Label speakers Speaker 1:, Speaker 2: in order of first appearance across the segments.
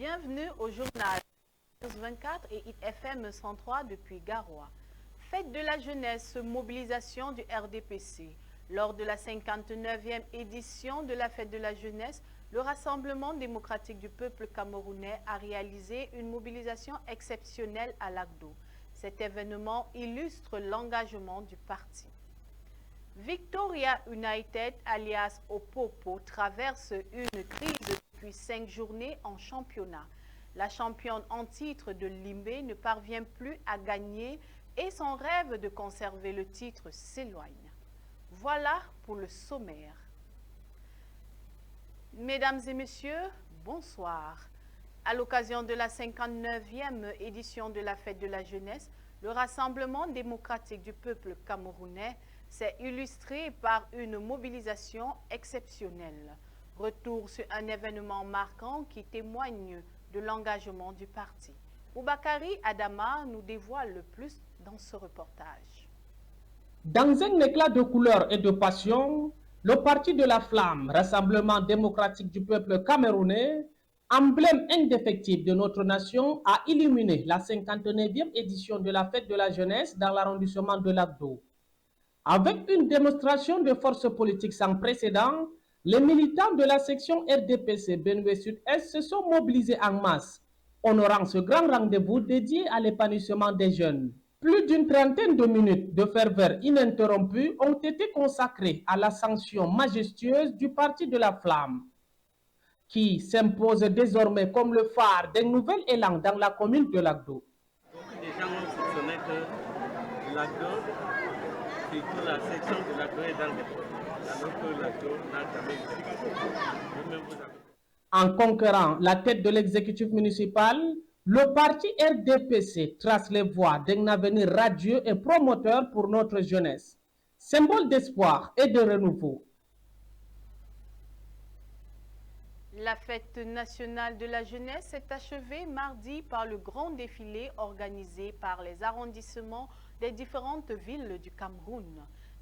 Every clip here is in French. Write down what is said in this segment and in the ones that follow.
Speaker 1: Bienvenue au journal 24 et IFM 103 depuis Garoua. Fête de la jeunesse, mobilisation du RDPC. Lors de la 59e édition de la Fête de la jeunesse, le Rassemblement démocratique du peuple camerounais a réalisé une mobilisation exceptionnelle à l'Agdo. Cet événement illustre l'engagement du parti. Victoria United, alias Opopo, traverse une crise depuis 5 journées en championnat. La championne en titre de Limbé ne parvient plus à gagner et son rêve de conserver le titre s'éloigne. Voilà pour le sommaire. Mesdames et messieurs, bonsoir. À l'occasion de la 59e édition de la Fête de la jeunesse, le Rassemblement démocratique du peuple camerounais s'est illustré par une mobilisation exceptionnelle. Retour sur un événement marquant qui témoigne de l'engagement du parti. Boubakari Adama nous dévoile le plus dans ce reportage.
Speaker 2: Dans un éclat de couleur et de passion, le Parti de la Flamme, Rassemblement démocratique du peuple camerounais, emblème indéfectible de notre nation, a illuminé la 59e édition de la Fête de la jeunesse dans l'arrondissement de l'Agdo. Avec une démonstration de force politique sans précédent, les militants de la section RDPC Benue Sud-Est se sont mobilisés en masse, honorant ce grand rendez-vous dédié à l'épanouissement des jeunes. Plus d'une trentaine de minutes de ferveur ininterrompue ont été consacrées à l'ascension majestueuse du Parti de la Flamme, qui s'impose désormais comme le phare d'un nouvel élan dans la commune de l'Agdo.
Speaker 3: Les gens ont soupçonné que l'Agdo, surtout la section de l'Agdo est dans le développement, alors que l'Agdo n'a jamais été.
Speaker 2: En conquérant la tête de l'exécutif municipal, le parti RDPC trace les voies d'un avenir radieux et promoteur pour notre jeunesse, symbole d'espoir et de renouveau.
Speaker 1: La fête nationale de la jeunesse s'est achevée mardi par le grand défilé organisé par les arrondissements des différentes villes du Cameroun.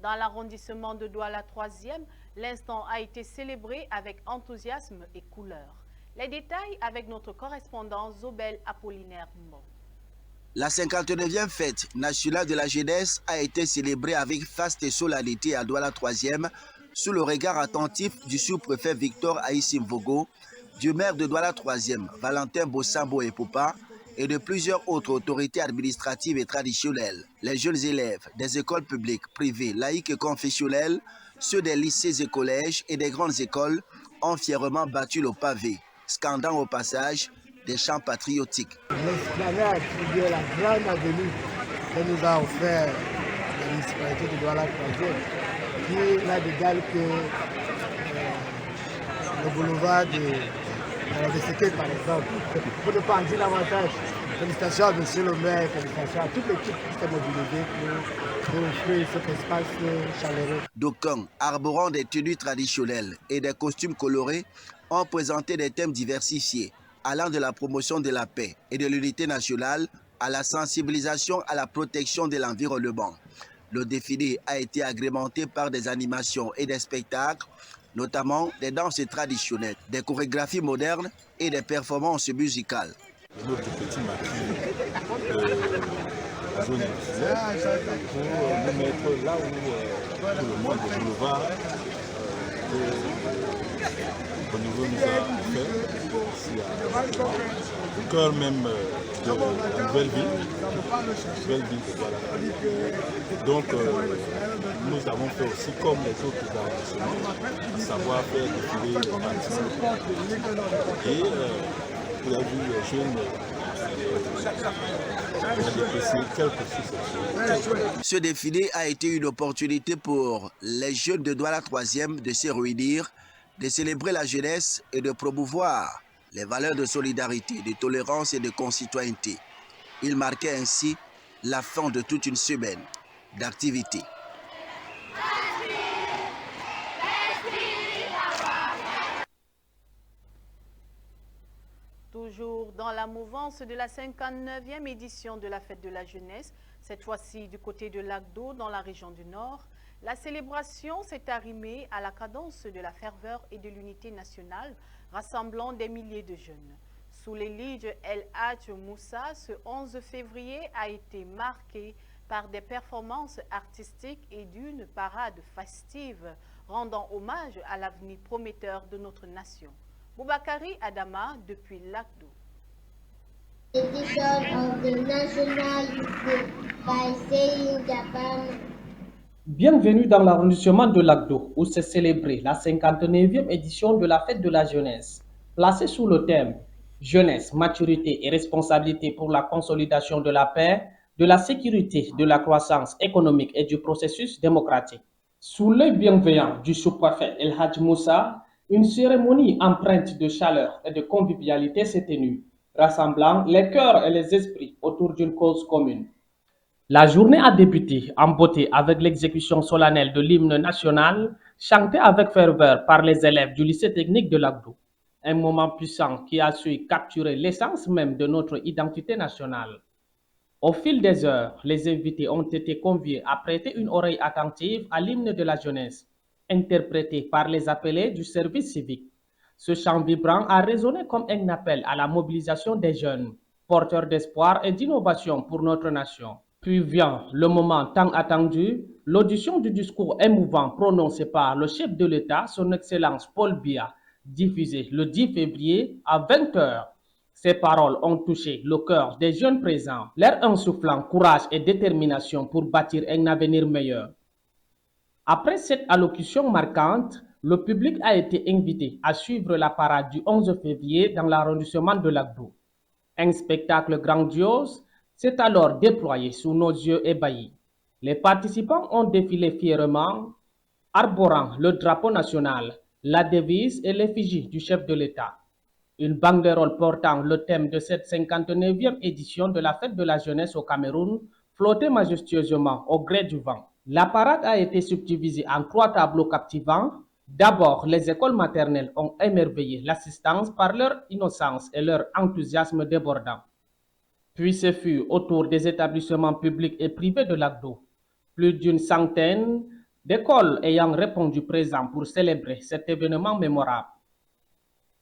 Speaker 1: Dans l'arrondissement de Douala 3e, l'instant a été célébré avec enthousiasme et couleur. Les détails avec notre correspondant Zobel Apollinaire Mbo.
Speaker 4: La 59e fête nationale de la jeunesse a été célébrée avec faste et solennité à Douala 3e sous le regard attentif du sous-préfet Victor Aïssim Vogo, du maire de Douala 3e Valentin Bossambo et Poupa et de plusieurs autres autorités administratives et traditionnelles. Les jeunes élèves des écoles publiques, privées, laïques et confessionnelles, ceux des lycées et collèges et des grandes écoles ont fièrement battu le pavé, scandant au passage des chants patriotiques.
Speaker 5: L'esplanade, qui est la grande avenue que nous a offert la municipalité de Douala 3e, qui n'a d'égal que le boulevard de la VCT par exemple. Pour ne pas en dire davantage, félicitations à monsieur le maire, félicitations à toute l'équipe qui s'est mobilisée pour offrir cet espace chaleureux.
Speaker 4: D'aucuns, arborant des tenues traditionnelles et des costumes colorés, ont présenté des thèmes diversifiés, allant de la promotion de la paix et de l'unité nationale à la sensibilisation à la protection de l'environnement. Le défilé a été agrémenté par des animations et des spectacles, notamment des danses traditionnelles, des chorégraphies modernes et des performances musicales.
Speaker 6: Notre petit maquis la zone industrielle pour nous mettre là où tout le monde est boulevard au niveau nous a fait ici au cœur même de la nouvelle ville de Douala. Donc nous avons fait aussi comme les autres arrondissements, à savoir faire défiler les artistes. Et vous avez vu les jeunes
Speaker 4: Ce défilé a été une opportunité pour les jeunes de Douala 3e de se réunir, de célébrer la jeunesse et de promouvoir les valeurs de solidarité, de tolérance et de concitoyenneté. Il marquait ainsi la fin de toute une semaine d'activité.
Speaker 1: Toujours dans la mouvance de la 59e édition de la Fête de la jeunesse, cette fois-ci du côté de l'Agdo dans la région du Nord, la célébration s'est arrimée à la cadence de la ferveur et de l'unité nationale, rassemblant des milliers de jeunes. sous l'élide El Hadj Moussa, ce 11 février a été marqué par des performances artistiques et d'une parade festive, rendant hommage à l'avenir prometteur de notre nation. Boubakari Adama depuis Lagdo.
Speaker 2: Bienvenue dans l'arrondissement de Lagdo, où s'est célébrée la 59e édition de la fête de la jeunesse, placée sous le thème « Jeunesse, maturité et responsabilité pour la consolidation de la paix, de la sécurité, de la croissance économique et du processus démocratique ». Sous l'œil bienveillant du sous-préfet El Hadj Moussa, une cérémonie empreinte de chaleur et de convivialité s'est tenue, rassemblant les cœurs et les esprits autour d'une cause commune. La journée a débuté en beauté avec l'exécution solennelle de l'hymne national, chanté avec ferveur par les élèves du lycée technique de Lagdo. Un moment puissant qui a su capturer l'essence même de notre identité nationale. Au fil des heures, les invités ont été conviés à prêter une oreille attentive à l'hymne de la jeunesse, interprété par les appelés du service civique. Ce chant vibrant a résonné comme un appel à la mobilisation des jeunes, porteurs d'espoir et d'innovation pour notre nation. Puis vient le moment tant attendu, l'audition du discours émouvant prononcé par le chef de l'État, son Excellence Paul Biya, diffusé le 10 février à 20 h. Ces paroles ont touché le cœur des jeunes présents, leur insufflant courage et détermination pour bâtir un avenir meilleur. Après cette allocution marquante, le public a été invité à suivre la parade du 11 février dans l'arrondissement de Lagdo. Un spectacle grandiose s'est alors déployé sous nos yeux ébahis. Les participants ont défilé fièrement, arborant le drapeau national, la devise et l'effigie du chef de l'État. Une banderole portant le thème de cette 59e édition de la fête de la jeunesse au Cameroun flottait majestueusement au gré du vent. La parade a été subdivisée en 3 tableaux captivants. D'abord, les écoles maternelles ont émerveillé l'assistance par leur innocence et leur enthousiasme débordant. Puis ce fut au tour des établissements publics et privés de Lagdo. Plus d'une centaine d'écoles ayant répondu présent pour célébrer cet événement mémorable.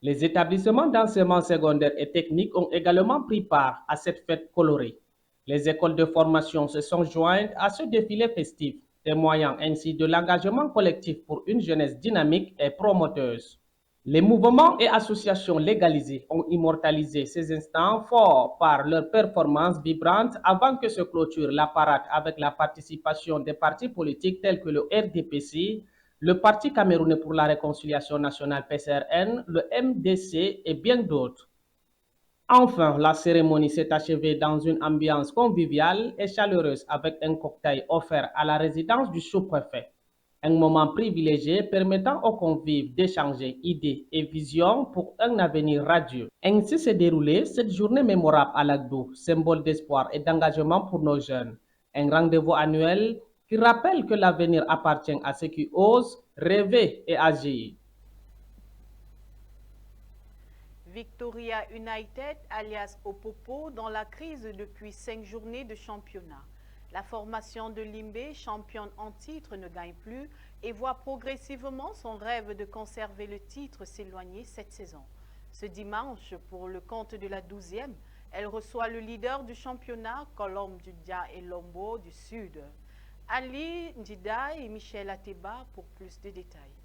Speaker 2: Les établissements d'enseignement secondaire et technique ont également pris part à cette fête colorée. Les écoles de formation se sont jointes à ce défilé festif, témoignant ainsi de l'engagement collectif pour une jeunesse dynamique et promoteuse. Les mouvements et associations légalisées ont immortalisé ces instants forts par leurs performances vibrantes avant que se clôture la parade avec la participation des partis politiques tels que le RDPC, le Parti camerounais pour la réconciliation nationale PCRN, le MDC et bien d'autres. Enfin, la cérémonie s'est achevée dans une ambiance conviviale et chaleureuse avec un cocktail offert à la résidence du sous-préfet. Un moment privilégié permettant aux convives d'échanger idées et visions pour un avenir radieux. Ainsi s'est déroulée cette journée mémorable à Lagdo, symbole d'espoir et d'engagement pour nos jeunes. Un rendez-vous annuel qui rappelle que l'avenir appartient à ceux qui osent rêver et agir.
Speaker 1: Victoria United, alias Opopo, dans la crise depuis 5 journées de championnat. La formation de Limbé, championne en titre, ne gagne plus et voit progressivement son rêve de conserver le titre s'éloigner cette saison. Ce dimanche, pour le compte de la 12e, elle reçoit le leader du championnat, Colombe Dja et Lombo du Sud. Ali Ndida et Michel Ateba pour plus de détails.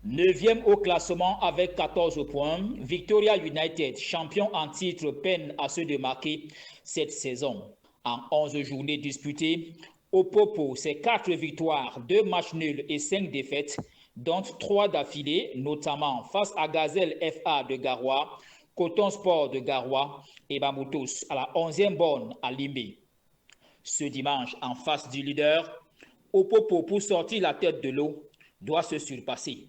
Speaker 7: 9e au classement avec 14 points, Victoria United, champion en titre, peine à se démarquer cette saison. En 11 journées disputées, Opopo, c'est 4 victoires, 2 matchs nuls et 5 défaites, dont 3 d'affilée, notamment face à Gazelle FA de Garoua, Coton Sport de Garoua et Bamoutos à la 11e borne à Limbé. Ce dimanche, en face du leader, Opopo, pour sortir la tête de l'eau, doit se surpasser.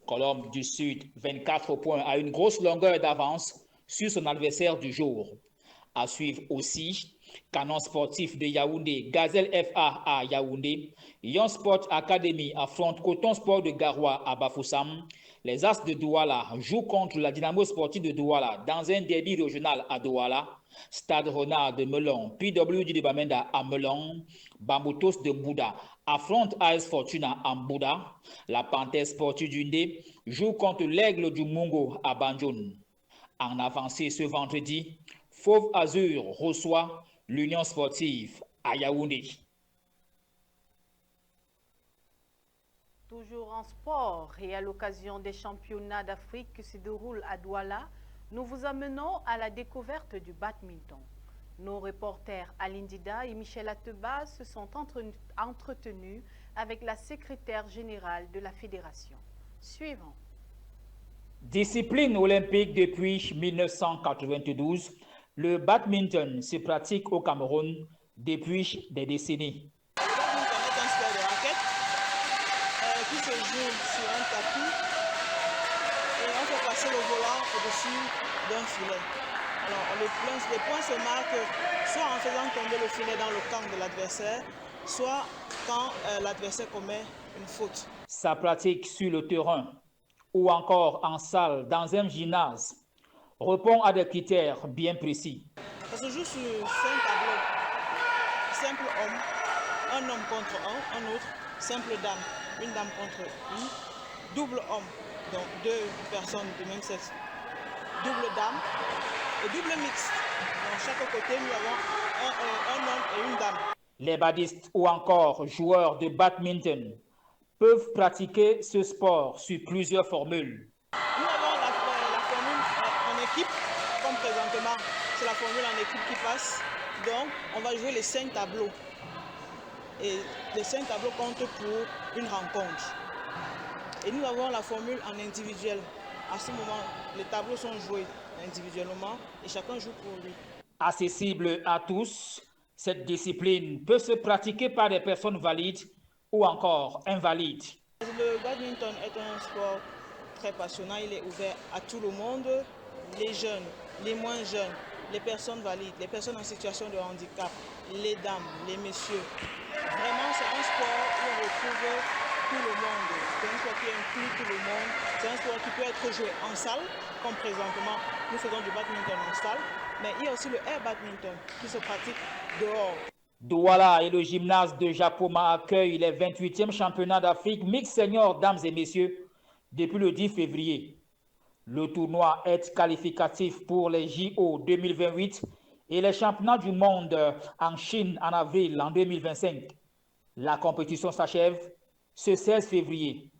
Speaker 7: Colombe du Sud, 24 points, à une grosse longueur d'avance sur son adversaire du jour. À suivre aussi, Canon Sportif de Yaoundé, Gazelle FA à Yaoundé, Yon Sport Academy affronte Coton Sport de Garoua à Bafoussam. Les As de Douala jouent contre la Dynamo Sportive de Douala dans un derby régional à Douala. Stade Renard de Melon, PWD de Bamenda à Melon, Bamoutos de Bouda affronte AS Fortuna à Bouda. La Panthère Sportive du Ndé joue contre l'Aigle du Mungo à Banjoun. En avancée ce vendredi, Fauve Azur reçoit l'Union sportive à Yaoundé.
Speaker 1: Toujours en sport et à l'occasion des championnats d'Afrique qui se déroulent à Douala, nous vous amenons à la découverte du badminton. Nos reporters Aline Dida et Michel Ateba se sont entretenus avec la secrétaire générale de la fédération. Suivons.
Speaker 7: Discipline olympique depuis 1992, le badminton se pratique au Cameroun depuis des décennies.
Speaker 8: Le badminton est un sport de raquette qui se joue sur un tapis et on fait passer le volant au-dessus d'un filet. Alors les points se marquent soit en faisant tomber le filet dans le camp de l'adversaire, soit quand l'adversaire commet une faute.
Speaker 7: Sa pratique sur le terrain ou encore en salle dans un gymnase répond à des critères bien précis.
Speaker 8: Ça se joue sur 5 tableaux. Simple homme, un homme contre un autre, simple dame, une dame contre une, double homme, donc 2 personnes de même sexe, double dame et double mixte. Dans chaque côté, nous avons un homme et une dame.
Speaker 7: Les badistes ou encore joueurs de badminton peuvent pratiquer ce sport sur plusieurs formules.
Speaker 8: Nous avons la formule en équipe, comme présentement, c'est la formule en équipe qui passe. Donc, on va jouer les 5 tableaux. Et les 5 tableaux comptent pour une rencontre. Et nous avons la formule en individuel. À ce moment, les tableaux sont joués individuellement et chacun joue pour lui.
Speaker 7: Accessible à tous, cette discipline peut se pratiquer par des personnes valides ou encore invalides.
Speaker 8: Le badminton est un sport très passionnant, il est ouvert à tout le monde, les jeunes, les moins jeunes, les personnes valides, les personnes en situation de handicap, les dames, les messieurs. Vraiment, c'est un sport où on retrouve tout le monde. C'est un sport qui inclut tout le monde. C'est un sport qui peut être joué en salle, comme présentement nous faisons du badminton en salle, mais il y a aussi le air badminton qui se pratique dehors.
Speaker 7: Douala et le gymnase de Japoma accueillent les 28e championnats d'Afrique mix senior dames et messieurs depuis le 10 février. Le tournoi est qualificatif pour les JO 2028 et les championnats du monde en Chine en avril en 2025. La compétition s'achève ce 16 février.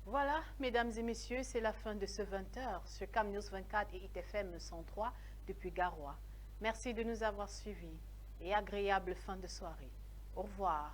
Speaker 1: Voilà, mesdames et messieurs, c'est la fin de ce 20h sur Cam News 24 et ITFM 103 depuis Garoua. Merci de nous avoir suivis et agréable fin de soirée. Au revoir.